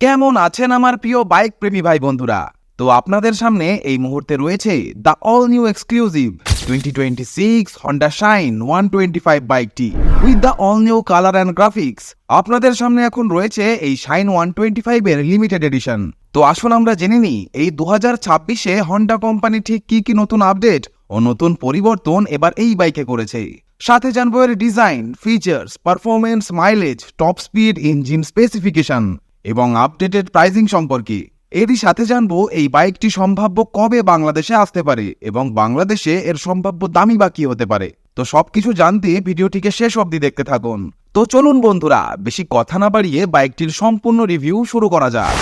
কেমন আছেন আমার প্রিয় বাইক প্রেমী ভাই বন্ধুরা? তো আপনাদের সামনে এই মুহূর্তে রয়েছে the all new exclusive 2026 Honda Shine 125 বাইকটি with the all new colour and graphics. আপনাদের সামনে এখন রয়েছে এই Shine 125 এর লিমিটেড এডিশন। তো আসুন আমরা জেনে নিই এই 2026-এ হন্ডা কোম্পানি ঠিক কি নতুন আপডেট ও নতুন পরিবর্তন এবার এই বাইকে করেছে। সাথে জানবো এর design, features, performance, mileage, top speed, engine specification এবং আপডেটেড প্রাইসিং সম্পর্কে। এরই সাথে জানবো এই বাইকটি সম্ভাব্য কবে বাংলাদেশে আসতে পারে এবং বাংলাদেশে এর সম্ভাব্য দামই বা কি হতে পারে। তো সবকিছু জানতে ভিডিওটিকে শেষ অবধি দেখতে থাকুন। তো চলুন বন্ধুরা, বেশি কথা না বাড়িয়ে বাইকটির সম্পূর্ণ রিভিউ শুরু করা যাক।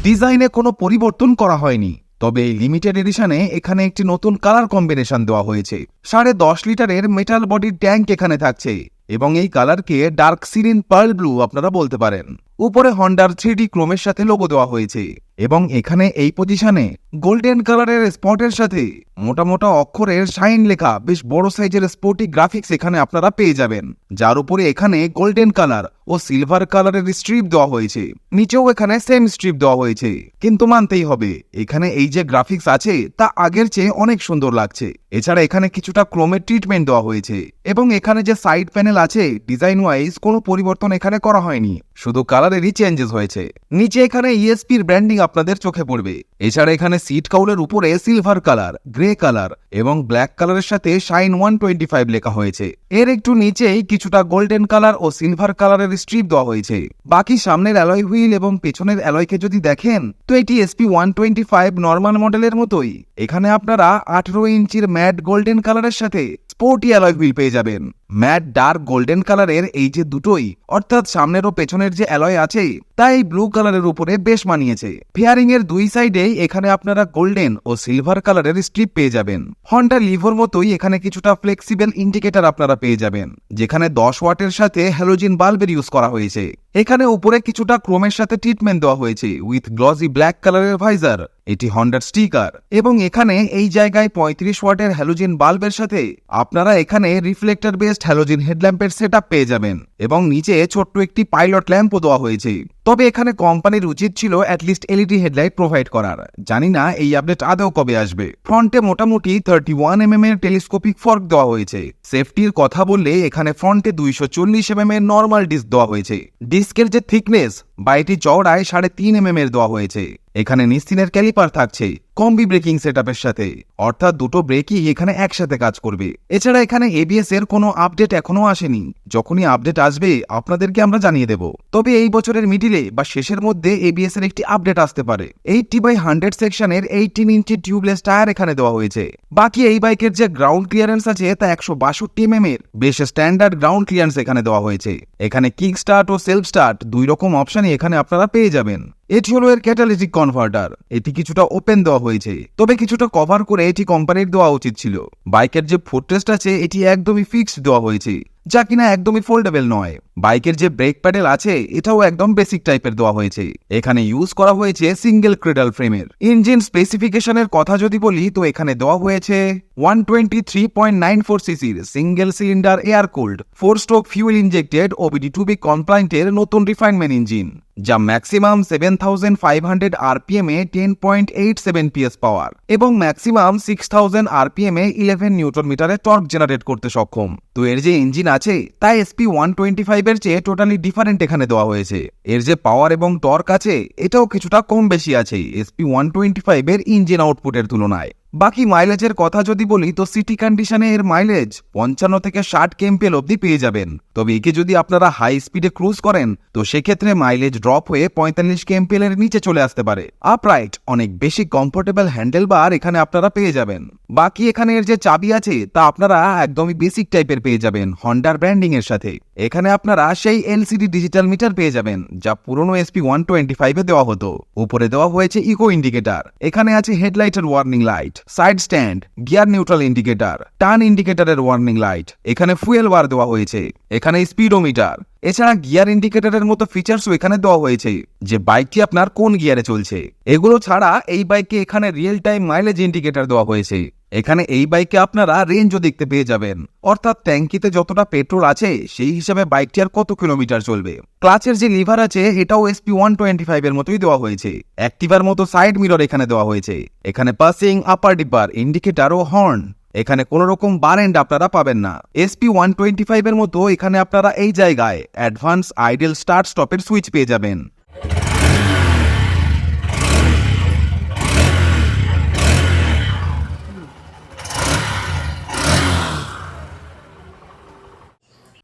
ডিজাইনে কোনো পরিবর্তন করা হয়নি, তবে এই লিমিটেড এডিশনে এখানে একটি নতুন কালার কম্বিনেশন দেওয়া হয়েছে। 10.5 লিটারের মেটাল বডির ট্যাঙ্ক এখানে থাকছে এবং এই কালারকে ডার্ক সিরিন পার্ল ব্লু আপনারা বলতে পারেন। উপরে হন্ডার 3D ক্রোমের সাথে লোগো দেওয়া হয়েছে এবং এখানে এই পজিশনে গোল্ডেন কালারের স্পটের সাথে মোটা মোটা অক্ষরের শাইন লেখা বেশ বড় সাইজের স্পোর্টি গ্রাফিক্স এখানে আপনারা পেয়ে যাবেন, যার উপরে এখানে গোল্ডেন কালার ও সিলভার কালারের স্ট্রিপ দেওয়া হয়েছে। নিচেও এখানে সেম স্ট্রিপ দেওয়া হয়েছে, কিন্তু মানতেই হবে এখানে এই যে গ্রাফিক্স আছে তা আগের চেয়ে অনেক সুন্দর লাগছে। এছাড়া এখানে কিছুটা ক্রোমের ট্রিটমেন্ট দেওয়া হয়েছে এবং এখানে যে সাইড প্যানেল আছে ডিজাইন ওয়াইজ কোনো পরিবর্তন এখানে করা হয়নি, শুধু কালারেরই চেঞ্জেস হয়েছে। নিচে এখানে ইএসপির ব্র্যান্ডিং আপনাদের চোখে পড়বে। এছাড়া এখানে সিট কাউলের উপরে সিলভার কালার, গ্রে কালার এবং ব্ল্যাক কালারের সাথে শাইন 125 লেখা হয়েছে। এর একটু নিচেই কিছুটা গোল্ডেন কালার ও সিলভার কালারের স্ট্রিপ দেওয়া হয়েছে। বাকি সামনের অ্যালয় হুইল এবং পেছনের অ্যালয়কে যদি দেখেন তো এটি এসপি 125 নর্মাল মডেলের মতোই। এখানে আপনারা 18 ইঞ্চির ম্যাট গোল্ডেন কালারের সাথে স্পোর্টি অ্যালয় হুইল পেয়ে যাবেন। ম্যাট ডার্ক গোল্ডেন কালারের এই যে দুটোই, অর্থাৎ সামনের ও পেছনের যে অ্যালয় আছে তা এই ব্লু কালারের উপরে বেশ মানিয়েছে। ফেয়ারিং এর দুই সাইডেই এখানে আপনারা গোল্ডেন ও সিলভার কালারের স্ট্রিপ পেয়ে যাবেন। হন্ডা লিভোর মতোই এখানে কিছুটা ফ্লেক্সিবল ইন্ডিকেটর আপনারা পেয়ে যাবেন, যেখানে 10 ওয়াটের সাথে হ্যালোজেন বাল্বের ইউজ করা হয়েছে। এখানে উপরে কিছুটা ক্রোমের সাথে ট্রিটমেন্ট দেওয়া হয়েছে উইথ গ্লসি ব্ল্যাক কালারের ভাইজার, এটি হন্ডার স্টিকার। এবং এখানে এই জায়গায় 35 ওয়াটের হ্যালোজেন বাল্বের সাথে আপনারা এখানে রিফ্লেক্টর বেসড হ্যালোজেন হেডল্যাম্পের সেটআপ পেয়ে যাবেন এবং নিচে ছোট্ট একটি পাইলট ল্যাম্পও দেওয়া হয়েছে। তবে এখানে কোম্পানির উচিত ছিল অ্যাটলিস্ট এলইডি হেডলাইট প্রোভাইড করার। জানি না এই আপডেট আদৌ কবে আসবে। ফ্রন্টে মোটামুটি 31 mm এর টেলিস্কোপিক ফর্ক দেওয়া হয়েছে। সেফটির কথা বললে এখানে ফ্রন্টে 240 mm এর নর্মাল ডিস্ক দেওয়া হয়েছে। ডিস্কের যে থিকনেস বা এটি চওড়ায় 3.5 mm এর দেওয়া হয়েছে। এখানে নিস্তিনের ক্যালিপার থাকছে কম্বি ব্রেকিং সেটআপের সাথে, অর্থাৎ দুটো ব্রেকই এখানে একসাথে কাজ করবে। এছাড়া এখানে এবিএস এর কোনো আপডেট এখনো আসেনি, যখনই আপডেট আসবে আপনাদেরকে আমরা জানিয়ে দেব। তবে এই বছরের মিডিলে বা শেষের মধ্যে এবিএস এর একটি আপডেট আসতে পারে। 80/100 সেকশনের 18 ইঞ্চি টিউবলেস টায়ার এখানে দেওয়া হয়েছে। বাকি এই বাইকের যে গ্রাউন্ড ক্লিয়ারেন্স আছে তা 162 mm এর বেশ স্ট্যান্ডার্ড গ্রাউন্ড ক্লিয়ারেন্স এখানে দেওয়া হয়েছে। এখানে কিক স্টার্ট ও সেলফ স্টার্ট দুই রকম অপশনই এখানে আপনারা পেয়ে যাবেন। এটি হলো এর ক্যাটালিটিক কনভার্টার, এটি কিছুটা ওপেন দেওয়া হয়েছে, তবে কিছুটা কভার করে এটি কোম্পানির দেওয়া উচিত ছিল। বাইকের যে ফুটরেস্ট আছে এটি একদমই ফিক্সড দেওয়া হয়েছে, যা কিনা একদমই ফোল্ডেবল নয়। বাইকের যে ব্রেক প্যাডেল আছে এটাও একদম বেসিক টাইপের দেওয়া হয়েছে। এখানে ইউজ করা হয়েছে সিঙ্গেল ক্রেডাল ফ্রেমের। ইঞ্জিন স্পেসিফিকেশনের কথা যদি বলি তো এখানে দেওয়া হয়েছে 123.94 সিসির single cylinder air cooled 4 stroke fuel injected OBD2B কমপ্লায়েন্টের নতুন রিফাইনমেন্ট ইঞ্জিন, যা ম্যাক্সিমাম 7500 RPM এ 10.87 PS পাওয়ার এবং ম্যাক্সিমাম 6000 RPM এ 11 নিউটন মিটারে টর্ক জেনারেট করতে সক্ষম। তো এর যে ইঞ্জিন আছে তা এসপি 125 এর চেয়ে টোটালি ডিফারেন্ট এখানে দেওয়া হয়েছে। এর যে পাওয়ার এবং টর্ক আছে এটাও কিছুটা কম বেশি আছে এসপি 125 এর ইঞ্জিন আউটপুটের তুলনায়। বাকি মাইলেজের কথা যদি বলি তো সিটি কন্ডিশনে এর মাইলেজ 55 থেকে 60 kmpl অবধি পেয়ে যাবেন। তবে একে যদি আপনারা হাই স্পিডে ক্রুজ করেন তো সেক্ষেত্রে মাইলেজ ড্রপ হয়ে 45 kmpl এর নিচে চলে আসতে পারে। আপরাইট অনেক বেশি কমফোর্টেবল হ্যান্ডেল বার এখানে আপনারা পেয়ে যাবেন। বাকি এখানে এর যে চাবি আছে তা আপনারা একদমই বেসিক টাইপের পেয়ে যাবেন হন্ডার ব্র্যান্ডিং এর সাথে। এখানে আপনারা সেই এলসিডি ডিজিটাল মিটার পেয়ে যাবেন যা পুরনো এসপি 125 এ দেওয়া হতো। উপরে দেওয়া হয়েছে ইকো ইন্ডিকেটর, এখানে আছে হেডলাইটের warning light, side stand, gear neutral indicator, turn ইন্ডিকেটরের ওয়ার্নিং লাইট। এখানে ফুয়েল বার দেওয়া হয়েছে, এখানে স্পিডোমিটার, এছাড়া গিয়ার ইন্ডিকেটরের মতো ফিচার্সও এখানে দেওয়া হয়েছে, যে বাইকটি আপনার কোন গিয়ারে চলছে। এগুলো ছাড়া এই বাইকে এখানে রিয়েল টাইম মাইলেজ ইন্ডিকেটর দেওয়া হয়েছে। এখানে এই বাইকে আপনারা রেঞ্জও দেখতে পেয়ে যাবেন, অর্থাৎ ট্যাঙ্কিতে যতটা পেট্রোল আছে সেই হিসাবে বাইকটি আর কত কিলোমিটার চলবে। ক্লাচের যে লিভার আছে এটাও SP125 এর মতোই দেওয়া হয়েছে। অ্যাক্টিভার মতো সাইড মিরর এখানে দেওয়া হয়েছে। এখানে পাসিং, আপার ডিপার, ইন্ডিকেটর ও হর্ন। এখানে কোনো রকম বার এন্ড আপনারা পাবেন না। SP125 এর মতো এখানে আপনারা এই জায়গায় অ্যাডভান্স আইডল স্টার্ট স্টপের সুইচ পেয়ে যাবেন।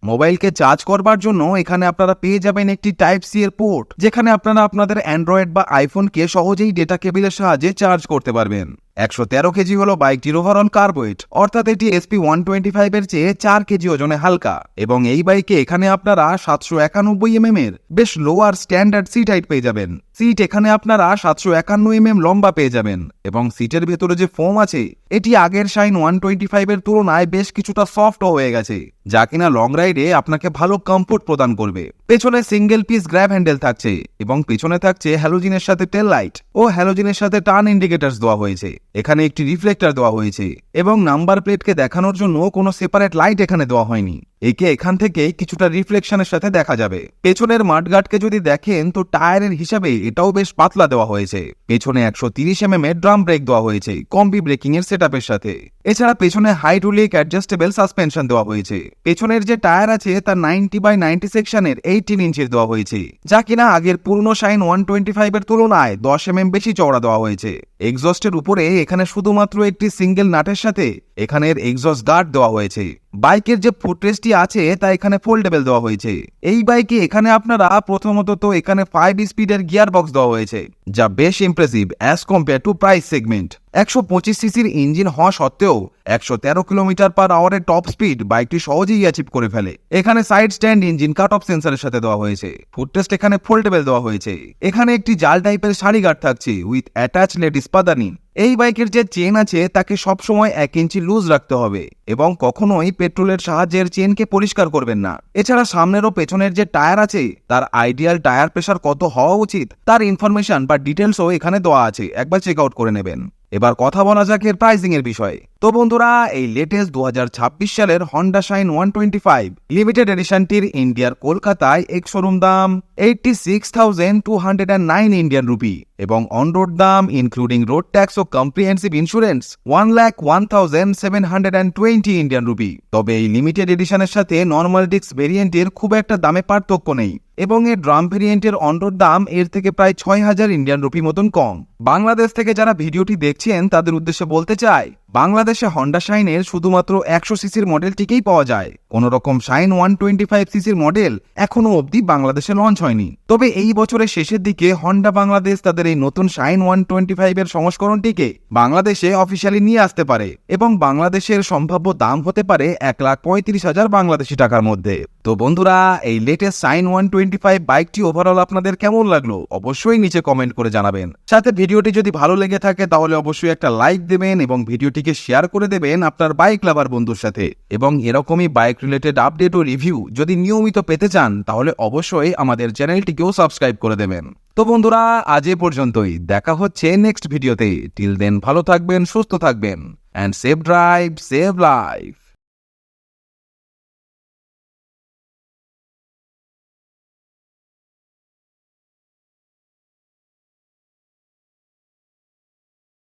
মোবাইলকে চার্জ করবার জন্য এখানে আপনারা পেয়ে যাবেন একটি টাইপ সি এর পোর্ট, যেখানে আপনারা আপনাদের অ্যান্ড্রয়েড বা আইফোনকে সহজেই ডেটা কেবিলের সাহায্যে চার্জ করতে পারবেন। 113 কেজি হলো বাইকটির ওভারঅল কার্বোয়েট, অর্থাৎ এটি SP125 এর চেয়ে 4 কেজি ওজনে হালকা। এবং এই বাইকে এখানে আপনারা 791 এর বেশ লোয়ার স্ট্যান্ডার্ড সিট হাইট পেয়ে যাবেন। সিট এখানে আপনারা 751 লম্বা পেয়ে যাবেন। এবং সিটের ভেতরে যে ফোম আছে এটি আগের শাইন 125 এর তুলনায় বেশ কিছুটা সফট হয়ে গেছে, যা কিনা লং রাইডে আপনাকে ভালো কমফোর্ট প্রদান করবে। পেছনে সিঙ্গেল পিস গ্র্যাব হ্যান্ডেল থাকছে এবং পেছনে থাকছে হ্যালোজিনের সাথে টেল লাইট ও হ্যালোজিনের সাথে টার্ন ইন্ডিকেটরস দেওয়া হয়েছে। এখানে একটি রিফ্লেক্টর দেওয়া হয়েছে এবং নাম্বার প্লেটকে দেখানোর জন্য কোনো সেপারেট লাইট এখানে দেওয়া হয়নি। একে এখান থেকে কিছুটা রিফ্লেকশনের সাথে দেখা যাবে। পেছনের মাঠগার্ডকে যদি দেখেন তো টায়ারের হিসাবে এটাও বেশ পাতলা দেওয়া হয়েছে। পেছনে 130 এর ড্রাম ব্রেক দেওয়া হয়েছে কম্বি ব্রেকিং এর সেটআপের সাথে। এছাড়া পেছনে হাইড্রোলিক অ্যাডজাস্টেবল সাসপেনশন দেওয়া হয়েছে। পেছনের যে টায়ার আছে তার 90/90 সেকশনের 18 ইঞ্চির দেওয়া হয়েছে, যা কিনা আগের পুরনো শাইন 125 এর তুলনায় 10 বেশি চওড়া দেওয়া হয়েছে। এক্সস্টের উপরে এখানে শুধুমাত্র একটি সিঙ্গেল নাটের সাথে এখানের এক্সস্ট গার্ড দেওয়া হয়েছে। বাইকের যে ফুটরেস্টটি আছে তা এখানে ফোল্ডেবল দেওয়া হয়েছে। এই বাইকে এখানে আপনারা প্রথমত তো এখানে 5 স্পিডের গিয়ার বক্স দেওয়া হয়েছে, যা বেশ impressive as compare to price segment. 125 সিসির ইঞ্জিন হওয়া সত্ত্বেও 113 কিলোমিটার/আওয়ারের টপ স্পিড বাইকটি সহজেই অ্যাচিভ করে ফেলে। এখানে side stand engine cut off সেন্সরের সাথে দেওয়া হয়েছে। ফুটরেস্ট এখানে ফোল্ডেবল দেওয়া হয়েছে। এখানে একটি জাল টাইপের সারি গার্ড থাকছে উইথ অ্যাটাচ লেডিস পাদানি। এই বাইকের যে চেন আছে তাকে সবসময় 1 ইঞ্চি লুজ রাখতে হবে এবং কখনোই পেট্রোলের সাহায্যের চেনকে পরিষ্কার করবেন না। এছাড়া সামনের ও পেছনের যে টায়ার আছে তার আইডিয়াল টায়ার প্রেসার কত হওয়া উচিত তার ইনফরমেশন বা ডিটেলসও এখানে দেওয়া আছে, একবার চেক আউট করে নেবেন। এবার কথা বলা যাক এর প্রাইসিং এর বিষয়ে। তো বন্ধুরা, এই লেটেস্ট 2026 সালের হন্ডা শাইন 125 লিমিটেড এডিশনটির ইন্ডিয়ার কলকাতায় এক শোরুম দাম 86,209 ইন্ডিয়ান রুপি এবং অন রোড দাম ইনক্লুডিং রোড ট্যাক্স ও কম্প্রিহেন্সিভ ইন্স্যুরেন্স 1,01,720 ইন্ডিয়ান রুপি। তবে এই লিমিটেড এডিশনের সাথে নর্মাল ডিস্ক ভেরিয়েন্টের খুব একটা দামে পার্থক্য নেই এবং এর ড্রাম ভেরিয়েন্টের অন রোড দাম এর থেকে প্রায় 6,000 ইন্ডিয়ান রুপি মতন কম। বাংলাদেশ থেকে যারা ভিডিওটি দেখছেন তাদের উদ্দেশ্যে বলতে চাই, বাংলাদেশে হন্ডা শাইনের শুধুমাত্র 100 সিসির মডেলটিকেই পাওয়া যায়। কোন রকম শাইন 125 সিসির মডেল এখনো অবধি বাংলাদেশে লঞ্চ হয়নি। তবে এই বছরের শেষের দিকে হন্ডা বাংলাদেশ তাদের এই নতুন শাইন 125 এর সংস্করণটিকে বাংলাদেশে অফিসিয়ালি নিয়ে আসতে পারে এবং বাংলাদেশের সম্ভাব্য দাম হতে পারে 1,35,000 বাংলাদেশি টাকার মধ্যে। তো বন্ধুরা, এই লেটেস্ট শাইন 125 বাইকটি ওভারঅল আপনাদের কেমন লাগলো অবশ্যই নিচে কমেন্ট করে জানাবেন। সাথে ভিডিওটি যদি ভালো লেগে থাকে তাহলে অবশ্যই একটা লাইক দেবেন এবং ভিডিওটিকে শেয়ার করে দেবেন আপনার বাইক লাভার বন্ধুর সাথে। এবং এরকমই বাইক রিলেটেড আপডেট ও রিভিউ যদি নিয়মিত পেতে চান তাহলে অবশ্যই আমাদের চ্যানেলটিকেও সাবস্ক্রাইব করে দেবেন। তো বন্ধুরা, আজ এ পর্যন্তই। দেখা হচ্ছে নেক্সট ভিডিওতে। টিল দেন ভালো থাকবেন, সুস্থ থাকবেন, and save drive, save life.